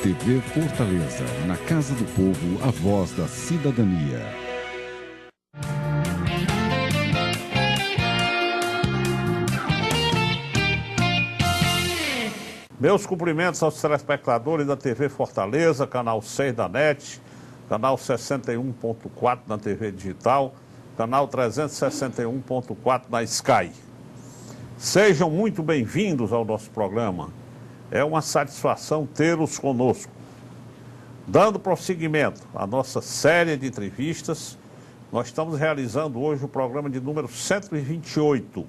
TV Fortaleza, na Casa do Povo, a voz da cidadania. Meus cumprimentos aos telespectadores da TV Fortaleza, canal 6 da NET, canal 61.4 na TV digital, canal 361.4 na Sky. Sejam muito bem-vindos ao nosso programa. É uma satisfação tê-los conosco. Dando prosseguimento à nossa série de entrevistas, nós estamos realizando hoje o programa de número 128,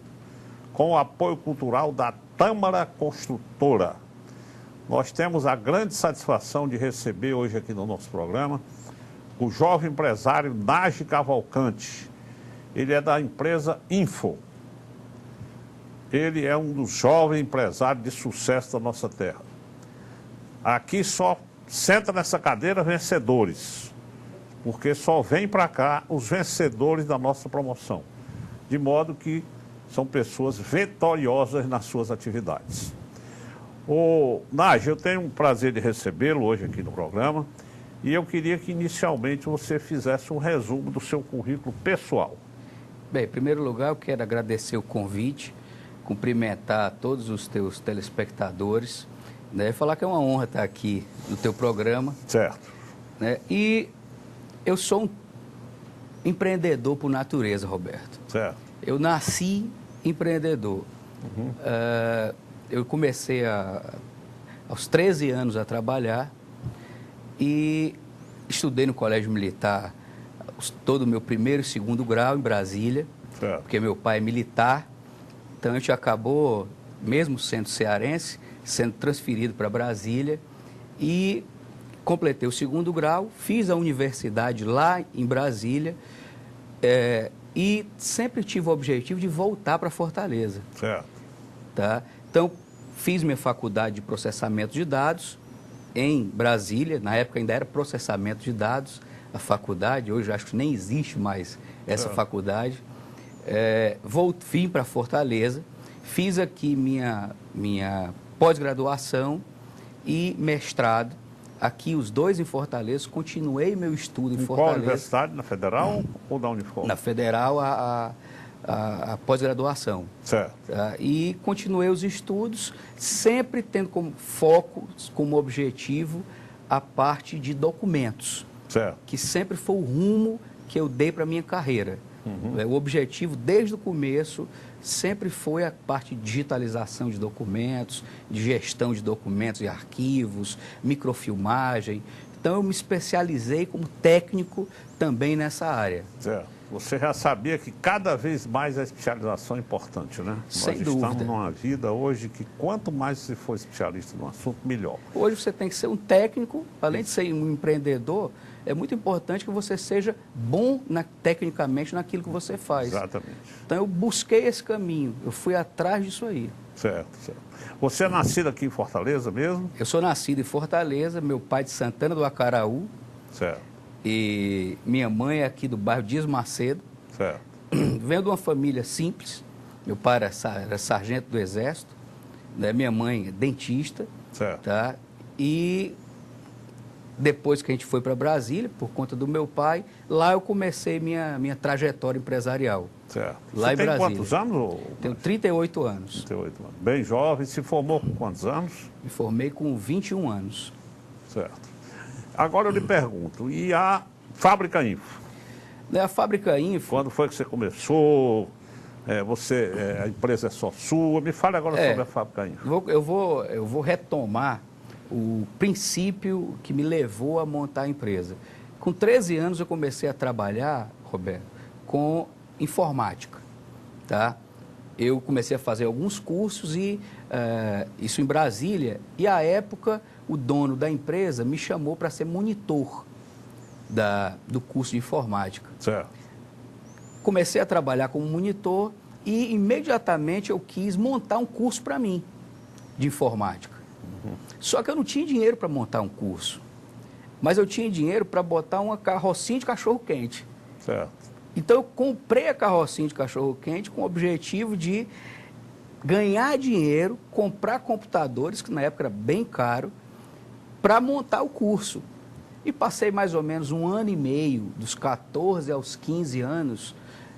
com o apoio cultural da Tâmara Construtora. Nós temos a grande satisfação de receber hoje aqui no nosso programa o jovem empresário Nagy Cavalcante. Ele é da empresa Info. Ele é um dos jovens empresários de sucesso da nossa terra. Aqui só senta nessa cadeira vencedores, porque só vem para cá os vencedores da nossa promoção, de modo que são pessoas vitoriosas nas suas atividades. Ô, Nagy, eu tenho um prazer de recebê-lo hoje aqui no programa e eu queria que inicialmente você fizesse um resumo do seu currículo pessoal. Bem, em primeiro lugar, eu quero agradecer o convite, cumprimentar todos os teus telespectadores, né, e falar que é uma honra estar aqui no teu programa. Certo. Né, e eu sou um empreendedor por natureza, Roberto. Certo. Eu nasci empreendedor. Eu comecei aos 13 anos a trabalhar e estudei no Colégio Militar todo o meu primeiro e segundo grau em Brasília, Certo. porque meu pai é militar. Então, a gente acabou, mesmo sendo cearense, sendo transferido para Brasília e completei o segundo grau, fiz a universidade lá em Brasília e sempre tive o objetivo de voltar para Fortaleza. Certo. Tá? Então, fiz minha faculdade de processamento de dados em Brasília, na época ainda era processamento de dados, a faculdade, hoje acho que nem existe mais essa faculdade. Vim para Fortaleza, fiz aqui minha pós-graduação e mestrado, aqui os dois em Fortaleza, continuei meu estudo em Fortaleza. Qual universidade? Na Federal ou da Unifor? Na Federal, a pós-graduação. Certo. E continuei os estudos, sempre tendo como foco, como objetivo, a parte de documentos. Certo. Que sempre foi o rumo que eu dei para a minha carreira. O objetivo, desde o começo, sempre foi a parte de digitalização de documentos, de gestão de documentos e arquivos, microfilmagem. Então, eu me especializei como técnico também nessa área. Certo. Você já sabia que cada vez mais a especialização é importante, né? Sem Nós dúvida. estamos numa vida hoje que quanto mais você for especialista no assunto, melhor. Hoje você tem que ser um técnico, além de ser um empreendedor, é muito importante que você seja bom tecnicamente naquilo que você faz. Exatamente. Então eu busquei esse caminho, eu fui atrás disso aí. Certo, certo. Você é nascido aqui em Fortaleza mesmo? Eu sou nascido em Fortaleza, meu pai de Santana do Acaraú. Certo. E minha mãe é aqui do bairro Dias Macedo. Certo. Venho de uma família simples. Meu pai era sargento do Exército, né? Minha mãe é dentista. Certo. Tá? E depois que a gente foi para Brasília, por conta do meu pai, lá eu comecei minha trajetória empresarial. Certo. Lá Você em tem Brasília. quantos anos? Tenho 38 anos. 38 anos. Bem jovem. Se formou com quantos anos? Me formei com 21 anos. Certo. Agora eu lhe pergunto, e a Fábrica Info? A Fábrica Info... Quando foi que você começou? A empresa é só sua? Me fale agora sobre a Fábrica Info. Eu vou retomar o princípio que me levou a montar a empresa. Com 13 anos eu comecei a trabalhar, Roberto, com informática. Tá? Eu comecei a fazer alguns cursos, isso em Brasília, e à época o dono da empresa me chamou para ser monitor do curso de informática. Certo. Comecei a trabalhar como monitor e imediatamente eu quis montar um curso para mim de informática. Só que eu não tinha dinheiro para montar um curso, mas eu tinha dinheiro para botar uma carrocinha de cachorro-quente. Certo. Então eu comprei a carrocinha de cachorro-quente com o objetivo de ganhar dinheiro, comprar computadores, que na época era bem caro, para montar o curso. E passei mais ou menos 1 ano e meio, dos 14 aos 15 anos,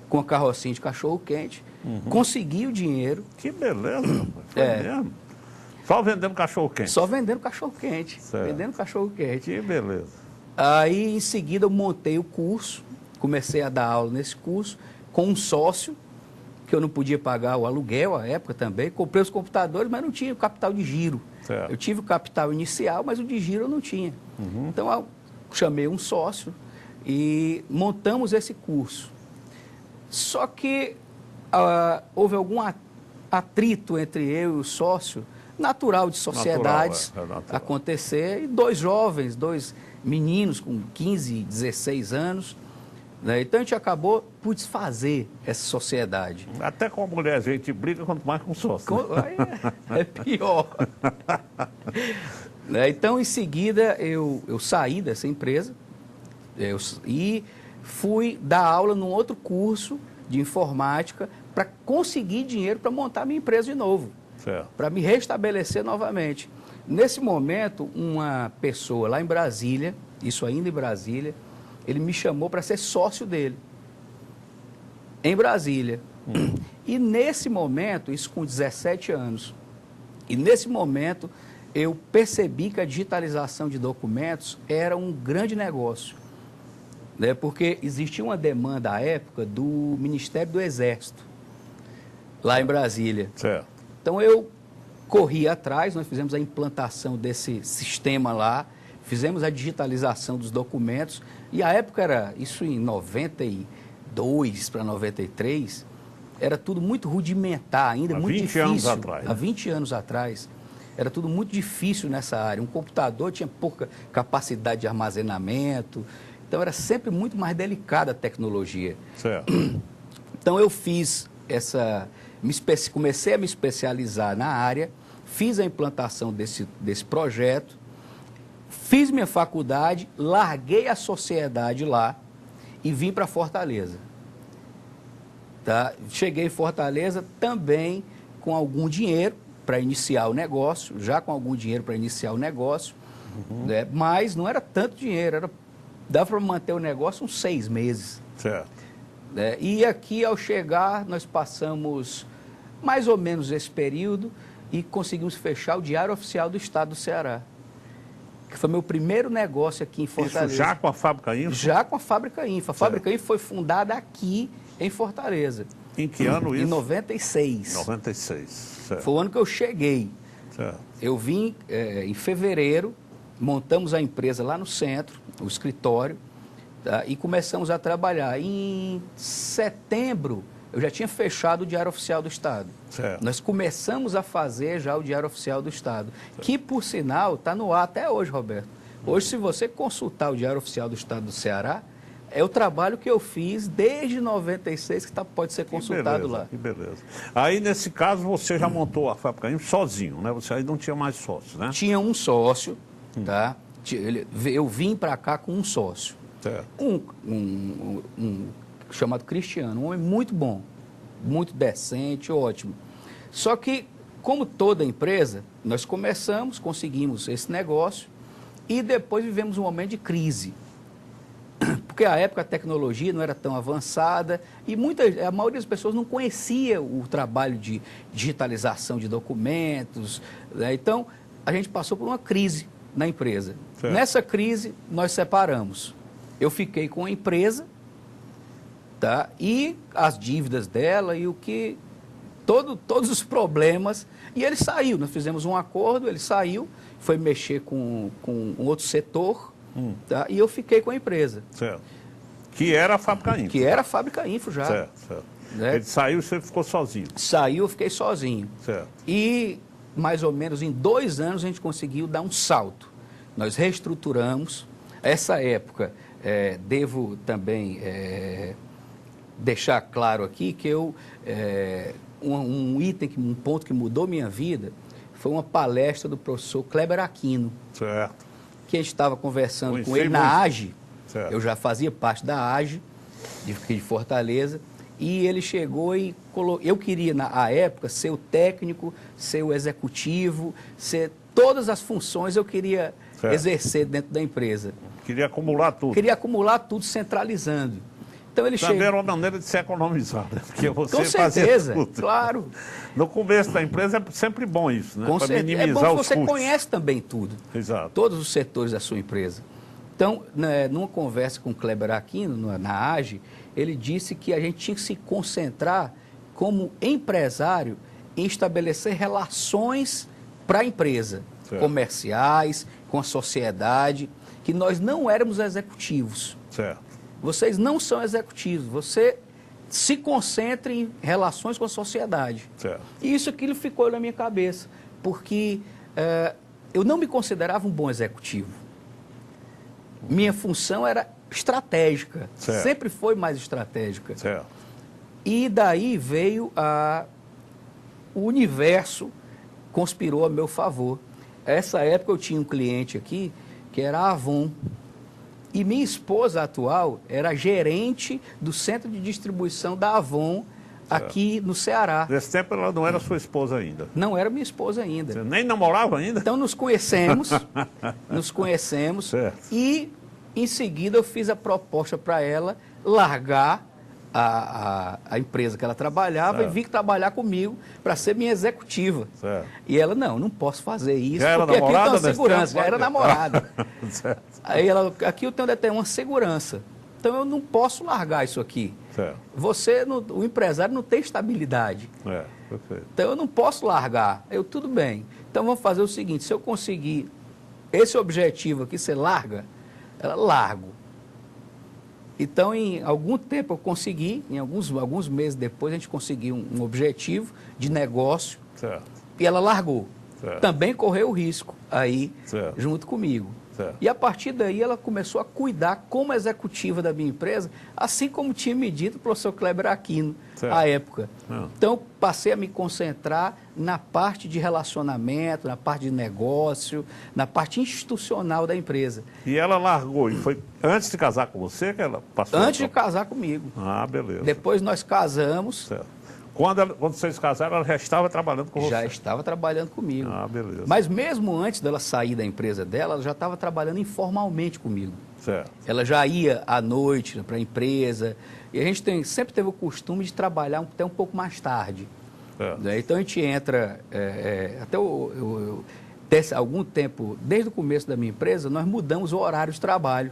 com a carrocinha de cachorro-quente. Consegui o dinheiro. Que beleza, rapaz. Foi mesmo. Só vendendo cachorro-quente? Só vendendo cachorro-quente. Vendendo cachorro-quente. Que beleza. Aí, em seguida, eu montei o curso, comecei a dar aula nesse curso, com um sócio, que eu não podia pagar o aluguel à época também. Comprei os computadores, mas não tinha o capital de giro. Certo. Eu tive o capital inicial, mas o de giro eu não tinha. Então, eu chamei um sócio e montamos esse curso. Só que houve algum atrito entre eu e o sócio, natural de sociedades natural. acontecer, e 2 jovens, 2 meninos com 15, 16 anos, né? Então a gente acabou por desfazer essa sociedade. Até com a mulher a gente briga, quanto mais com sócio. Aí é pior. Né? Então, em seguida, eu saí dessa empresa e fui dar aula num outro curso de informática para conseguir dinheiro para montar minha empresa de novo, para me restabelecer novamente. Nesse momento, uma pessoa lá em Brasília, isso ainda em Brasília, ele me chamou para ser sócio dele, em Brasília. E nesse momento, isso com 17 anos, e nesse momento eu percebi que a digitalização de documentos era um grande negócio, né? Porque existia uma demanda à época do Ministério do Exército, lá em Brasília. Certo. Então eu corri atrás, nós fizemos a implantação desse sistema lá, fizemos a digitalização dos documentos, e a época era, isso em 92 para 93, era tudo muito rudimentar ainda, muito difícil. Há 20 anos atrás. Há 20 anos atrás. Era tudo muito difícil nessa área. Um computador tinha pouca capacidade de armazenamento, então era sempre muito mais delicada a tecnologia. Certo. Então eu fiz comecei a me especializar na área, fiz a implantação desse projeto, fiz minha faculdade, larguei a sociedade lá e vim para Fortaleza. Tá? Cheguei em Fortaleza também com algum dinheiro para iniciar o negócio, né? Mas não era tanto dinheiro, dava para manter o negócio uns 6 meses. Certo. Né? E aqui, ao chegar, nós passamos mais ou menos esse período e conseguimos fechar o Diário Oficial do Estado do Ceará, que foi meu primeiro negócio aqui em Fortaleza. Isso já com a Fábrica Info? Já com a Fábrica Info. A Fábrica Info foi fundada aqui em Fortaleza. Em que ano isso? Em 96. 96, certo. Foi o ano que eu cheguei. Certo. Eu vim em fevereiro, montamos a empresa lá no centro, o escritório, tá? E começamos a trabalhar. Em setembro, eu já tinha fechado o Diário Oficial do Estado. Certo. Nós começamos a fazer já o Diário Oficial do Estado, que, por sinal, está no ar até hoje, Roberto. Hoje, se você consultar o Diário Oficial do Estado do Ceará, é o trabalho que eu fiz desde 96 que pode ser consultado lá. Que beleza. Aí, nesse caso, você já montou a Fábrica Info sozinho, né? Você aí não tinha mais sócio, né? Tinha um sócio, tá? Eu vim para cá com um sócio. Certo. Um chamado Cristiano, um homem muito bom, muito decente, ótimo. Só que, como toda empresa, nós conseguimos esse negócio e depois vivemos um momento de crise. Porque à época a tecnologia não era tão avançada e a maioria das pessoas não conhecia o trabalho de digitalização de documentos, né? Então, a gente passou por uma crise na empresa. Certo. Nessa crise, nós separamos. Eu fiquei com a empresa, tá? E as dívidas dela e todos os problemas, e ele saiu. Nós fizemos um acordo, ele saiu, foi mexer com um outro setor, tá? E eu fiquei com a empresa. Certo. Que era a Fábrica Info. Que era a Fábrica Info já. Certo, certo. Né? Ele saiu e você ficou sozinho. Saiu, eu fiquei sozinho. Certo. E mais ou menos em 2 anos a gente conseguiu dar um salto. Nós reestruturamos. Essa época, devo também deixar claro aqui que um ponto que mudou minha vida foi uma palestra do professor Kleber Aquino. Certo. Que a gente estava conversando com ele na AGE. Certo. Eu já fazia parte da AGE, de Fortaleza, e ele chegou e colocou... Eu queria, na época, ser o técnico, ser o executivo, ser todas as funções eu queria exercer dentro da empresa. Queria acumular tudo. Queria acumular tudo, centralizando. Então ele Também era uma maneira de se economizar, né? Porque você com certeza, tudo. claro. No começo da empresa é sempre bom isso, né? Para minimizar é bom que os você custos. conhece também tudo. Exato. Todos os setores da sua empresa. Então, numa conversa com o Kleber Aquino, na AGE, ele disse que a gente tinha que se concentrar como empresário em estabelecer relações para a empresa, comerciais, com a sociedade, que nós não éramos executivos. Certo. Vocês não são executivos, você se concentra em relações com a sociedade. Certo. E isso aquilo ficou na minha cabeça, porque eu não me considerava um bom executivo. Minha função era estratégica, sempre foi mais estratégica. Certo. E daí veio o universo conspirou a meu favor. Essa época eu tinha um cliente aqui que era a Avon. E minha esposa atual era gerente do centro de distribuição da Avon aqui no Ceará. Nesse tempo ela não era sua esposa ainda? Não era minha esposa ainda. Você nem namorava ainda? Então nos conhecemos, Certo. E em seguida eu fiz a proposta para ela largar a empresa que ela trabalhava e vir trabalhar comigo para ser minha executiva. Certo. E ela, não posso fazer isso, Já era porque aqui namorada tem uma segurança, já era namorada. Certo. Aí ela, aqui eu tenho uma segurança, então eu não posso largar isso aqui. Certo. O empresário não tem estabilidade. Perfeito. Então eu não posso largar. Tudo bem. Então vamos fazer o seguinte, se eu conseguir esse objetivo aqui, você larga, ela largo. Então, em algum tempo eu consegui, em alguns meses depois, a gente conseguiu um objetivo de negócio. Certo. E ela largou. Certo. Também correu o risco aí, Certo. junto comigo. Certo. E a partir daí ela começou a cuidar como executiva da minha empresa, assim como tinha me dito o professor Kleber Aquino, à época. Então, passei a me concentrar na parte de relacionamento, na parte de negócio, na parte institucional da empresa. E ela largou, e foi antes de casar com você que ela passou? Antes de casar comigo. Ah, beleza. Depois nós casamos. Certo. Quando vocês casaram, ela já estava trabalhando com você? Já estava trabalhando comigo. Ah, beleza. Mas mesmo antes dela sair da empresa dela, ela já estava trabalhando informalmente comigo. Certo. Ela já ia à noite para a empresa. E a gente sempre teve o costume de trabalhar até um pouco mais tarde. Certo. Então a gente entra, até algum tempo, desde o começo da minha empresa, nós mudamos o horário de trabalho.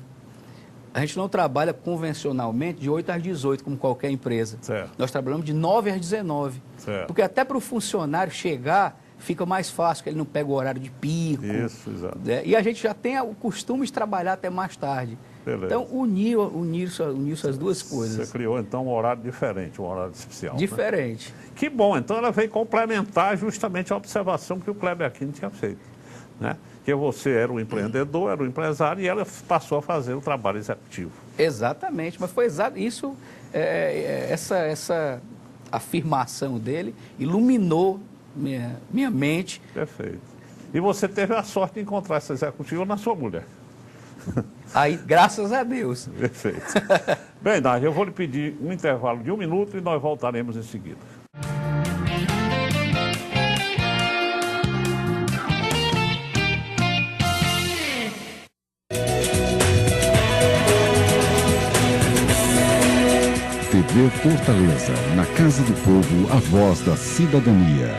A gente não trabalha convencionalmente de 8 às 18, como qualquer empresa. Certo. Nós trabalhamos de 9 às 19. Certo. Porque até para o funcionário chegar, fica mais fácil, que ele não pega o horário de pico. Isso, exato. E a gente já tem o costume de trabalhar até mais tarde. Beleza. Então, unir essas duas coisas. Você criou, então, um horário diferente, um horário especial. Diferente. Né? Que bom, então ela veio complementar justamente a observação que o Kleber Aquino tinha feito. Né? Que você era um empreendedor, era um empresário, e ela passou a fazer o trabalho executivo. Exatamente, mas foi exato isso, essa afirmação dele iluminou minha mente. Perfeito. E você teve a sorte de encontrar essa executiva na sua mulher. Aí, graças a Deus. Perfeito. Bem, Nádia, eu vou lhe pedir um intervalo de 1 minuto e nós voltaremos em seguida. TV Fortaleza, na Casa do Povo, a voz da cidadania.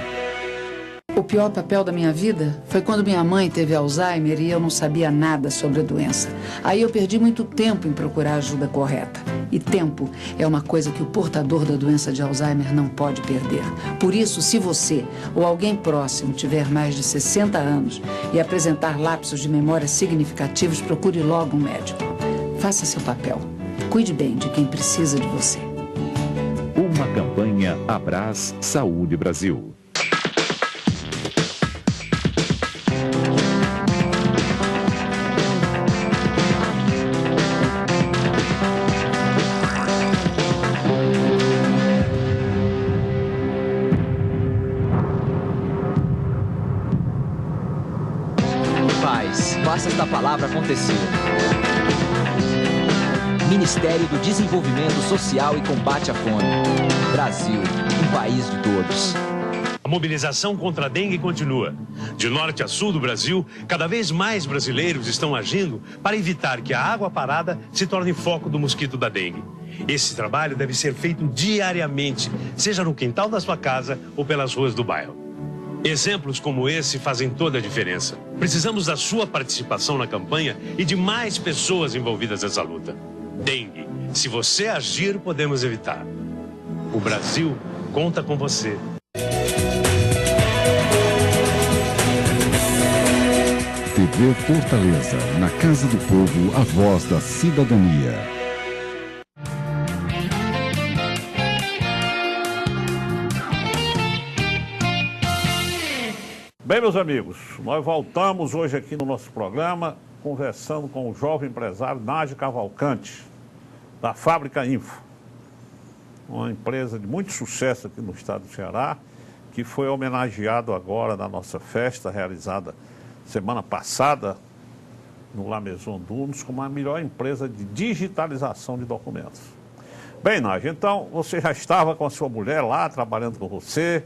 O pior papel da minha vida foi quando minha mãe teve Alzheimer e eu não sabia nada sobre a doença. Aí eu perdi muito tempo em procurar a ajuda correta. E tempo é uma coisa que o portador da doença de Alzheimer não pode perder. Por isso, se você ou alguém próximo tiver mais de 60 anos e apresentar lapsos de memória significativos, procure logo um médico. Faça seu papel. Cuide bem de quem precisa de você. Uma campanha Abrás Saúde Brasil. Paz, faça esta palavra acontecer. Ministério do Desenvolvimento Social e Combate à Fome. Brasil, um país de todos. A mobilização contra a dengue continua. De norte a sul do Brasil, cada vez mais brasileiros estão agindo para evitar que a água parada se torne foco do mosquito da dengue. Esse trabalho deve ser feito diariamente, seja no quintal da sua casa ou pelas ruas do bairro. Exemplos como esse fazem toda a diferença. Precisamos da sua participação na campanha e de mais pessoas envolvidas nessa luta. Dengue. Se você agir, podemos evitar. O Brasil conta com você. TV Fortaleza, na Casa do Povo, a voz da cidadania. Bem, meus amigos, nós voltamos hoje aqui no nosso programa conversando com o jovem empresário Nádio Cavalcante, da Fábrica Info, uma empresa de muito sucesso aqui no estado do Ceará, que foi homenageado agora na nossa festa realizada semana passada no La Maison Dunos como a melhor empresa de digitalização de documentos. Bem, Nádio, então você já estava com a sua mulher lá trabalhando com você,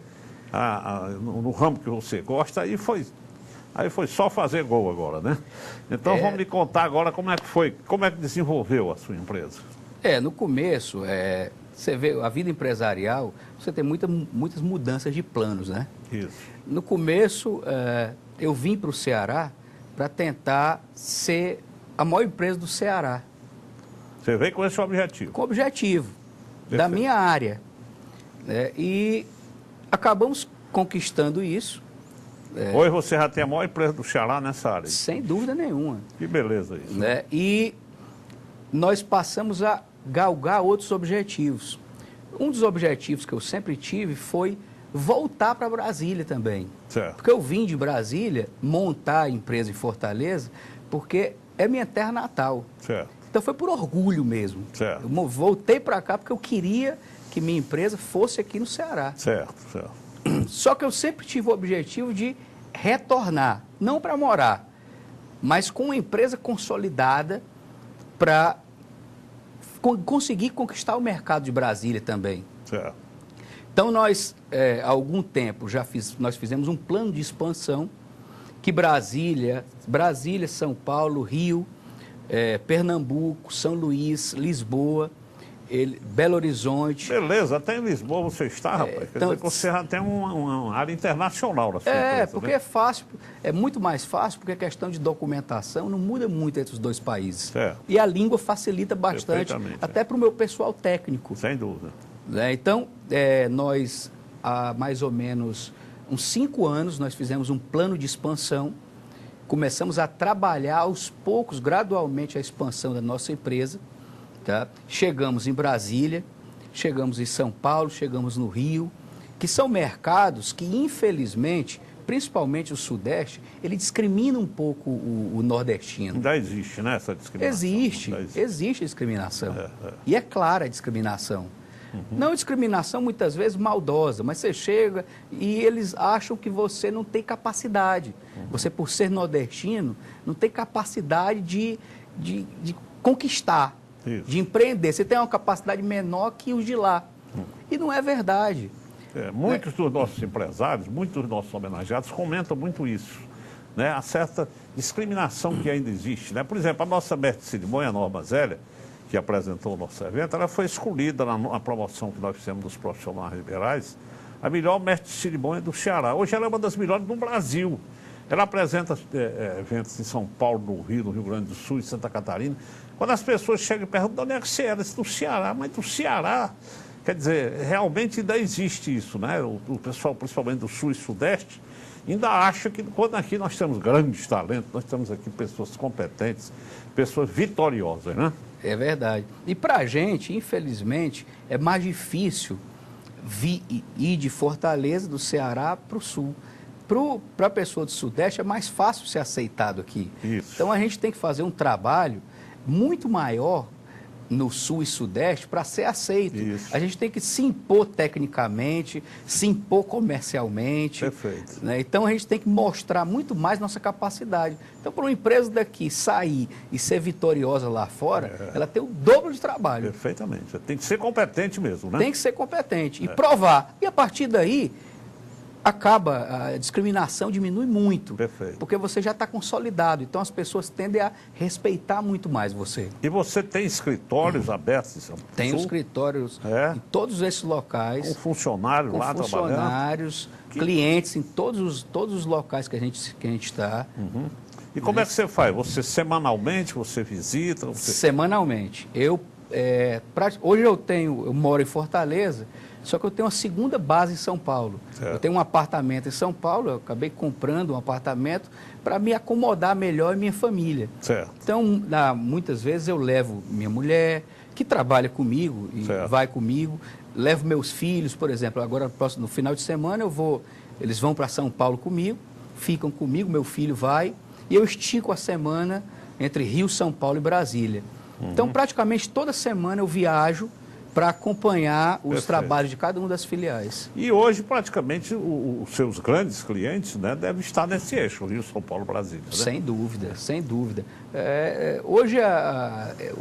no ramo que você gosta, aí foi só fazer gol agora, né? Então vamos me contar agora como é que foi, como é que desenvolveu a sua empresa. No começo, você vê, a vida empresarial, você tem muitas mudanças de planos, né? Isso. No começo, eu vim para o Ceará para tentar ser a maior empresa do Ceará. Você veio com esse objetivo? Com o objetivo da Perfeito. minha área. Né? E acabamos conquistando isso. Hoje você já tem a maior empresa do Ceará nessa área. Sem dúvida nenhuma. Que beleza isso. Né? E nós passamos a galgar outros objetivos. Um dos objetivos que eu sempre tive foi voltar para Brasília também. Certo. Porque eu vim de Brasília montar a empresa em Fortaleza, porque é minha terra natal. Certo. Então foi por orgulho mesmo. Certo. Eu voltei para cá porque eu queria que minha empresa fosse aqui no Ceará. Certo, certo. Só que eu sempre tive o objetivo de retornar, não para morar, mas com uma empresa consolidada para conseguir conquistar o mercado de Brasília também. Certo. Então nós, há algum tempo, nós fizemos um plano de expansão que Brasília, São Paulo, Rio, Pernambuco, São Luís, Lisboa, Belo Horizonte. Beleza, até em Lisboa você está, rapaz. Quer dizer que você já tem uma área internacional na sua empresa. Porque né? é fácil, é muito mais fácil, porque a questão de documentação não muda muito entre os dois países. Certo. E a língua facilita bastante, até para o meu pessoal técnico. Sem dúvida. Então, nós, há mais ou menos uns 5 anos, nós fizemos um plano de expansão, começamos a trabalhar aos poucos, gradualmente, a expansão da nossa empresa. Tá? Chegamos em Brasília, chegamos em São Paulo, chegamos no Rio, que são mercados que, infelizmente, principalmente o Sudeste, ele discrimina um pouco o nordestino. Ainda existe, né, essa discriminação? Existe discriminação. E é clara a discriminação. Não discriminação, muitas vezes, maldosa, mas você chega e eles acham que você não tem capacidade. Você, por ser nordestino, não tem capacidade de conquistar. Isso. De empreender. Você tem uma capacidade menor que os de lá. E não é verdade. Muitos dos nossos empresários, muitos dos nossos homenageados comentam muito isso, né? A certa discriminação que ainda existe, né? Por exemplo, a nossa mestre de cerimônia, Norma Zélia, que apresentou o nosso evento, ela foi escolhida na promoção que nós fizemos dos profissionais liberais, a melhor mestre de cerimônia do Ceará. Hoje ela é uma das melhores do Brasil. Ela apresenta eventos em São Paulo, no Rio Grande do Sul, em Santa Catarina. Quando as pessoas chegam e perguntam de onde é que você era, do Ceará, mas do Ceará. Quer dizer, realmente ainda existe isso, né? O pessoal, principalmente do Sul e Sudeste, ainda acha que quando aqui nós temos grandes talentos, nós temos aqui pessoas competentes, pessoas vitoriosas, né? É verdade. E para a gente, infelizmente, é mais difícil ir de Fortaleza, do Ceará, para o Sul. Para a pessoa do Sudeste é mais fácil ser aceitado aqui. Isso. Então a gente tem que fazer um trabalho muito maior no Sul e Sudeste para ser aceito. Isso. A gente tem que se impor tecnicamente, se impor comercialmente. Perfeito. Né? Então, a gente tem que mostrar muito mais nossa capacidade. Então, para uma empresa daqui sair e ser vitoriosa lá fora, ela tem o dobro de trabalho. Perfeitamente. Tem que ser competente mesmo, né? Tem que ser competente e provar. E a partir daí, acaba, a discriminação diminui muito. Perfeito. Porque você já está consolidado. Então, as pessoas tendem a respeitar muito mais você. E você tem escritórios abertos em São Paulo? Tem escritórios É. em todos esses locais. Com funcionários Com lá trabalhando? funcionários, clientes em todos os locais que a gente está. E como é que você faz? Você semanalmente, você visita? Semanalmente. Hoje eu moro em Fortaleza, só que eu tenho uma segunda base em São Paulo. Certo. Eu tenho um apartamento em São Paulo, eu acabei comprando um apartamento para me acomodar melhor e minha família. Certo. Então, muitas vezes eu levo minha mulher, que trabalha comigo e Certo. vai comigo, levo meus filhos, por exemplo, agora no final de semana eles vão para São Paulo comigo, ficam comigo, meu filho vai, e eu estico a semana entre Rio, São Paulo e Brasília. Então, praticamente toda semana eu viajo para acompanhar os Perfeito. trabalhos de cada uma das filiais. E hoje, praticamente, os seus grandes clientes, né, devem estar nesse eixo, Rio, São Paulo, Brasília. Né? Sem dúvida, sem dúvida. Hoje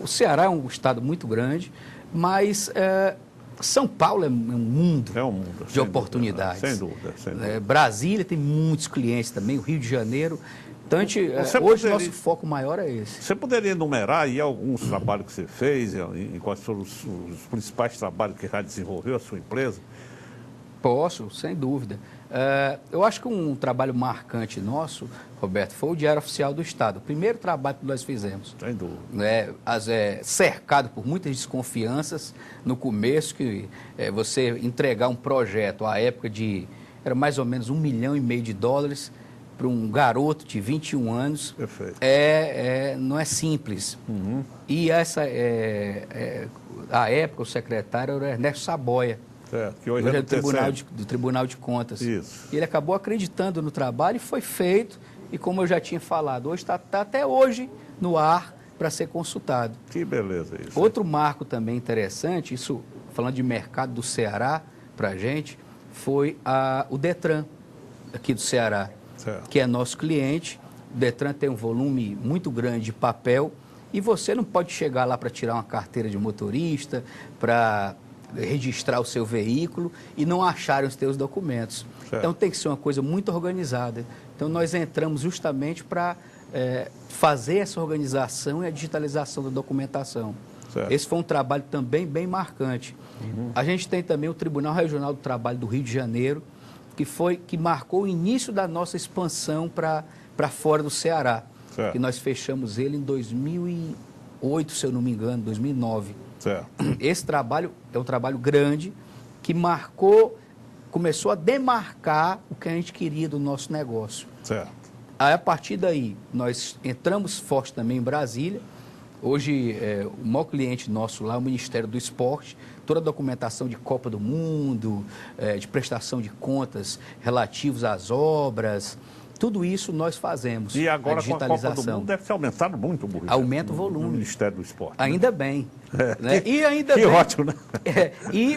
o Ceará é um estado muito grande, mas São Paulo é um mundo, É um mundo de sem oportunidades. Dúvida, sem dúvida, sem dúvida. Brasília tem muitos clientes também, o Rio de Janeiro. Então, Você hoje poderia- nosso foco maior é esse. Você poderia enumerar aí alguns trabalhos que você fez, e quais foram os principais trabalhos que já desenvolveu a sua empresa? Posso, sem dúvida. Eu acho que um trabalho marcante nosso, Roberto, foi o Diário Oficial do Estado. O primeiro trabalho que nós fizemos. Sem dúvida. Cercado por muitas desconfianças no começo, que você entregar um projeto à época era mais ou menos $1,5 milhão para um garoto de 21 anos. Perfeito. Não é simples. E à época o secretário era Ernesto Saboia. Certo, que hoje Hoje é é do do Tribunal de Contas. Isso. E ele acabou acreditando no trabalho e foi feito. E como eu já tinha falado, hoje está até hoje no ar para ser consultado. Que beleza isso. Outro marco também interessante, isso falando de mercado do Ceará para a gente, foi o Detran, aqui do Ceará, Certo. que é nosso cliente. O Detran tem um volume muito grande de papel e você não pode chegar lá para tirar uma carteira de motorista, para registrar o seu veículo e não acharem os seus documentos. Certo. Então tem que ser uma coisa muito organizada. Então nós entramos justamente para fazer essa organização e a digitalização da documentação. Certo. Esse foi um trabalho também bem marcante. A gente tem também o Tribunal Regional do Trabalho do Rio de Janeiro, que marcou o início da nossa expansão para fora do Ceará. Certo. Que nós fechamos ele em 2008, se eu não me engano, 2009. Certo. Esse trabalho é um trabalho grande que começou a demarcar o que a gente queria do nosso negócio. Certo. Aí, a partir daí, nós entramos forte também em Brasília. Hoje, o maior cliente nosso lá é o Ministério do Esporte. Toda a documentação de Copa do Mundo, de prestação de contas relativos às obras, tudo isso nós fazemos. E agora, a com a digitalização. Copa do Mundo, deve ter aumentado muito o burro. Aumenta o volume. No Ministério do Esporte. Ainda bem. Né? Que- E ainda que bem. ótimo, né?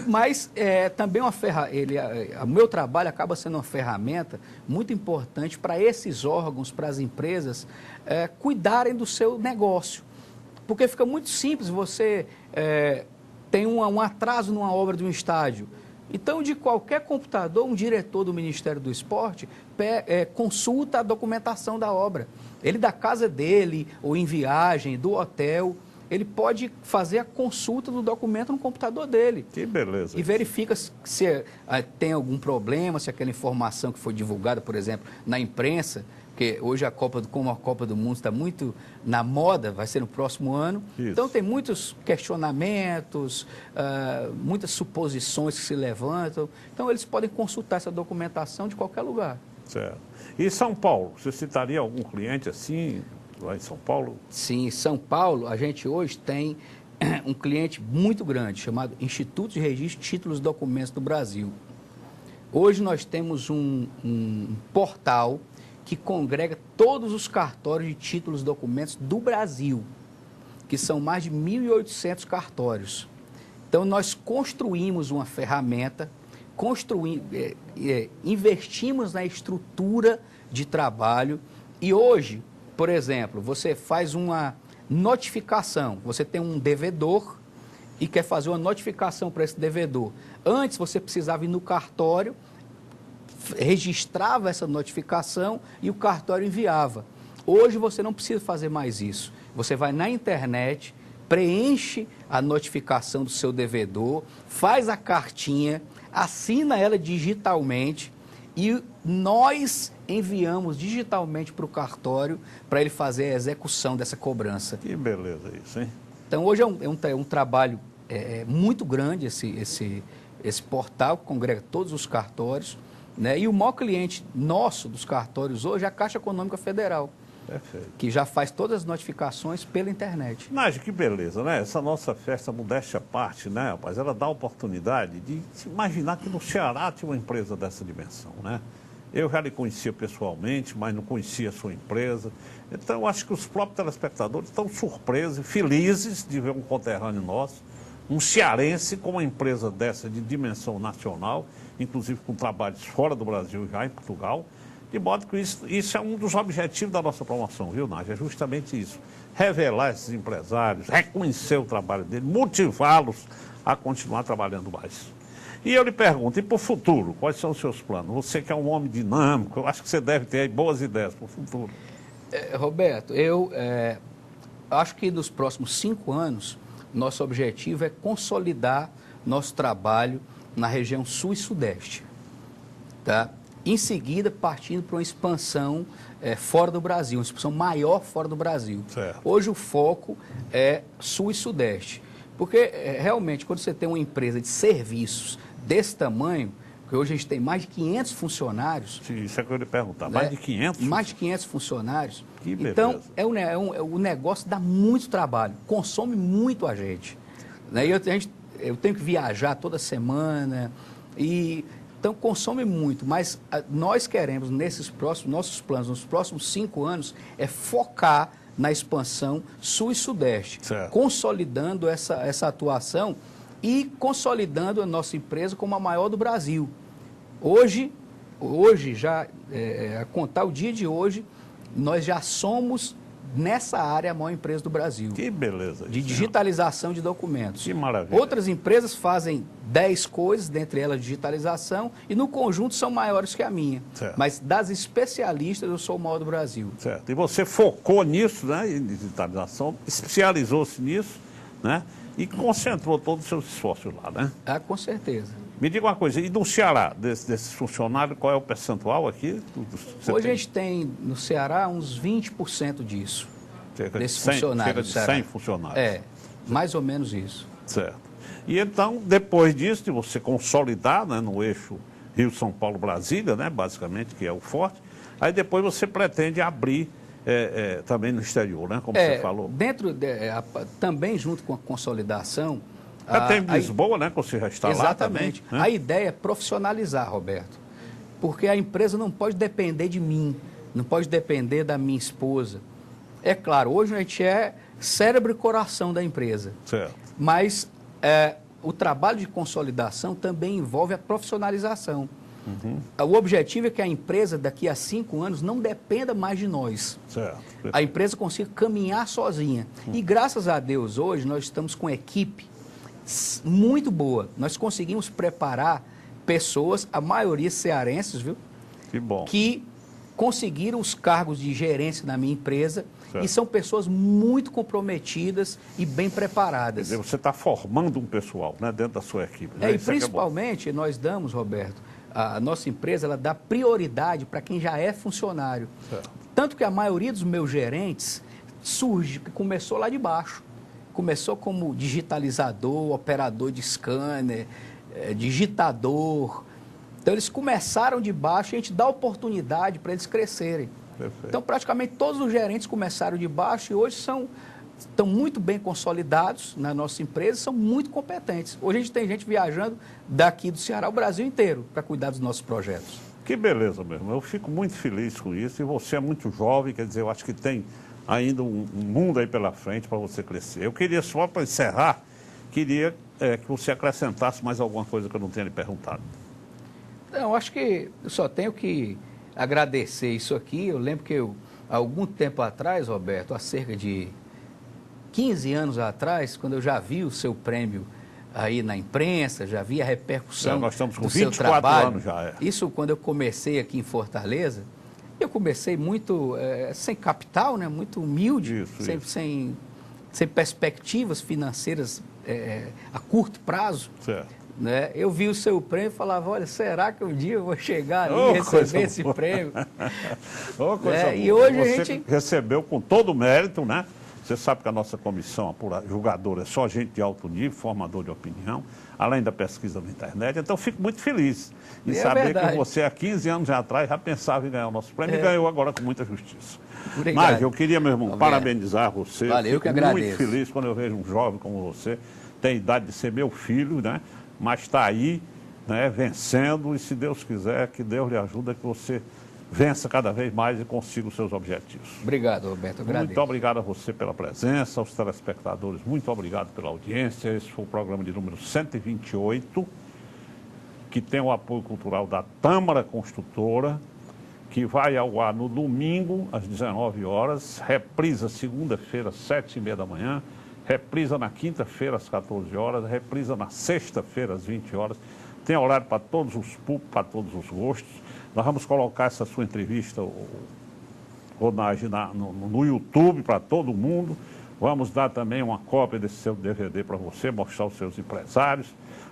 Mas também o meu trabalho acaba sendo uma ferramenta muito importante para esses órgãos, para as empresas, cuidarem do seu negócio. Porque fica muito simples, você tem um atraso numa obra de um estádio. Então, de qualquer computador, um diretor do Ministério do Esporte consulta a documentação da obra. Ele da casa dele, ou em viagem, do hotel, ele pode fazer a consulta do documento no computador dele. Que beleza. E verifica se tem algum problema, se aquela informação que foi divulgada, por exemplo, na imprensa, porque hoje como a Copa do Mundo está muito na moda, vai ser no próximo ano. Isso. Então tem muitos questionamentos, muitas suposições que se levantam. Então eles podem consultar essa documentação de qualquer lugar. Certo. E São Paulo, você citaria algum cliente assim, lá em São Paulo? Sim, em São Paulo, a gente hoje tem um cliente muito grande, chamado Instituto de Registro de Títulos e Documentos do Brasil. Hoje nós temos um portal que congrega todos os cartórios de títulos e documentos do Brasil. que são mais de 1.800 cartórios. Então, nós construímos uma ferramenta, investimos na estrutura de trabalho e hoje, por exemplo, você faz uma notificação, você tem um devedor e quer fazer uma notificação para esse devedor. Antes, você precisava ir no cartório, registrava essa notificação e o cartório enviava. Hoje, você não precisa fazer mais isso. Você vai na internet, preenche a notificação do seu devedor, faz a cartinha, assina ela digitalmente e nós enviamos digitalmente para o cartório para ele fazer a execução dessa cobrança. Que beleza isso, hein? Então, hoje é um trabalho muito grande esse portal que congrega todos os cartórios, né? E o maior cliente nosso dos cartórios hoje é a Caixa Econômica Federal. Perfeito. Que já faz todas as notificações pela internet. Nádia, que beleza, né? Essa nossa festa, modéstia à parte, né, rapaz? Ela dá a oportunidade de se imaginar que no Ceará tinha uma empresa dessa dimensão, né? Eu já lhe conhecia pessoalmente, mas não conhecia a sua empresa. Então, eu acho que os próprios telespectadores estão surpresos e felizes de ver um conterrâneo nosso, um cearense com uma empresa dessa de dimensão nacional, inclusive com trabalhos fora do Brasil e já em Portugal. De modo que isso é um dos objetivos da nossa promoção, viu, Nádia? É justamente isso. Revelar esses empresários, reconhecer o trabalho deles, motivá-los a continuar trabalhando mais. E eu lhe pergunto, e para o futuro, quais são os seus planos? Você que é um homem dinâmico, eu acho que você deve ter aí boas ideias para o futuro. Roberto, eu acho que nos próximos 5 anos, nosso objetivo é consolidar nosso trabalho na região sul e sudeste, tá? Em seguida, partindo para uma expansão fora do Brasil, uma expansão maior fora do Brasil. Certo. Hoje o foco é sul e sudeste, porque realmente quando você tem uma empresa de serviços desse tamanho, que hoje a gente tem mais de 500 funcionários... Sim, isso é que eu ia lhe perguntar, mais de 500? Mais de 500 funcionários. Que beleza. Então, o negócio dá muito trabalho, consome muito a gente. Né? E eu tenho que viajar toda semana então, consome muito, mas nós queremos, nossos planos, nos próximos 5 anos, focar na expansão sul e sudeste, certo, consolidando essa atuação e consolidando a nossa empresa como a maior do Brasil. Hoje já, a contar o dia de hoje, nós já somos, nessa área, a maior empresa do Brasil. Que beleza. De digitalização de documentos. Que maravilha. Outras empresas fazem 10 coisas, dentre elas digitalização, e no conjunto são maiores que a minha. Certo. Mas das especialistas, eu sou o maior do Brasil. Certo. E você focou nisso, né, em digitalização, especializou-se nisso, né, e concentrou todos os seus esforços lá, né? Ah, com certeza. Me diga uma coisa, e do Ceará, desses funcionários, qual é o percentual aqui? Hoje a gente tem no Ceará uns 20% disso. Cerca desses de 100, funcionários. cerca de 100 funcionários. Mais ou menos isso. Certo. E então, depois disso, de você consolidar, né, no eixo Rio, São Paulo, Brasília, né, basicamente, que é o forte, aí depois você pretende abrir também no exterior, né, como você falou. Também junto com a consolidação... Tem Lisboa, né, que você já está exatamente. lá também. Né? A ideia é profissionalizar, Roberto, porque a empresa não pode depender de mim, não pode depender da minha esposa. É claro, hoje a gente é cérebro e coração da empresa. Certo. Mas o trabalho de consolidação também envolve a profissionalização. Uhum. O objetivo é que a empresa, daqui a 5 anos, não dependa mais de nós. Certo. A empresa consiga caminhar sozinha. E graças a Deus, hoje, nós estamos com equipe muito boa. Nós conseguimos preparar pessoas, a maioria cearenses, viu? Que bom. Que conseguiram os cargos de gerência na minha empresa, certo, e são pessoas muito comprometidas e bem preparadas. Quer dizer, você está formando um pessoal, né, dentro da sua equipe. Né? E principalmente nós damos, Roberto, a nossa empresa ela dá prioridade para quem já é funcionário. Certo. Tanto que a maioria dos meus gerentes começou lá de baixo. Começou como digitalizador, operador de scanner, digitador. Então, eles começaram de baixo e a gente dá oportunidade para eles crescerem. Perfeito. Então, praticamente todos os gerentes começaram de baixo e hoje estão muito bem consolidados na nossa empresa, são muito competentes. Hoje a gente tem gente viajando daqui do Ceará ao Brasil inteiro para cuidar dos nossos projetos. Que beleza mesmo. Eu fico muito feliz com isso. E você é muito jovem, quer dizer, eu acho que tem ainda um mundo aí pela frente para você crescer. Eu queria só, para encerrar, queria que você acrescentasse mais alguma coisa que eu não tenha lhe perguntado. Não, acho que eu só tenho que agradecer isso aqui. Eu lembro que há algum tempo atrás, Roberto, há cerca de 15 anos atrás, quando eu já vi o seu prêmio aí na imprensa, já vi a repercussão nós estamos com do seu 24 trabalho. anos já. Isso quando eu comecei aqui em Fortaleza, eu comecei muito sem capital, né? Muito humilde, sem perspectivas financeiras a curto prazo. Certo. Né? Eu vi o seu prêmio e falava, olha, será que um dia eu vou chegar ali e receber esse prêmio? E hoje você a gente recebeu com todo o mérito, né? Você sabe que a nossa comissão julgadora é só gente de alto nível, formador de opinião, além da pesquisa na internet. Então, fico muito feliz em saber que você, há 15 anos atrás, já pensava em ganhar o nosso prêmio e ganhou agora com muita justiça. Obrigado. Mas eu queria, meu irmão, parabenizar você. Valeu, eu que fico agradeço. muito feliz quando eu vejo um jovem como você, tem idade de ser meu filho, né? Mas está aí, né, vencendo, e se Deus quiser, que Deus lhe ajude, que você vença cada vez mais e consiga os seus objetivos. Obrigado, Roberto. Agradeço. Muito obrigado a você pela presença, aos telespectadores, muito obrigado pela audiência. Esse foi o programa de número 128, que tem o apoio cultural da Tâmara Construtora, que vai ao ar no domingo, às 19 horas, reprisa segunda-feira, às 7h30 da manhã, reprisa na quinta-feira, às 14 horas, reprisa na sexta-feira, às 20 horas. Tem horário para todos os públicos, para todos os gostos. Nós vamos colocar essa sua entrevista, Ronagem, no YouTube para todo mundo. Vamos dar também uma cópia desse seu DVD para você, mostrar aos seus empresários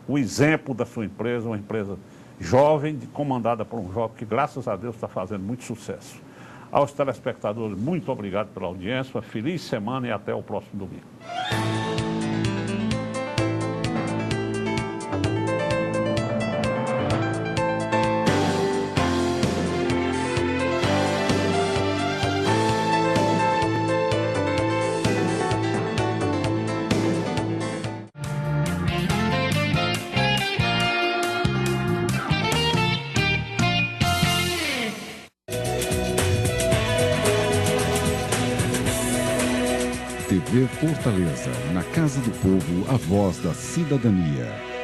o exemplo da sua empresa, uma empresa jovem, comandada por um jovem que, graças a Deus, está fazendo muito sucesso. Aos telespectadores, muito obrigado pela audiência, uma feliz semana e até o próximo domingo. TV Fortaleza, na Casa do Povo, a voz da cidadania.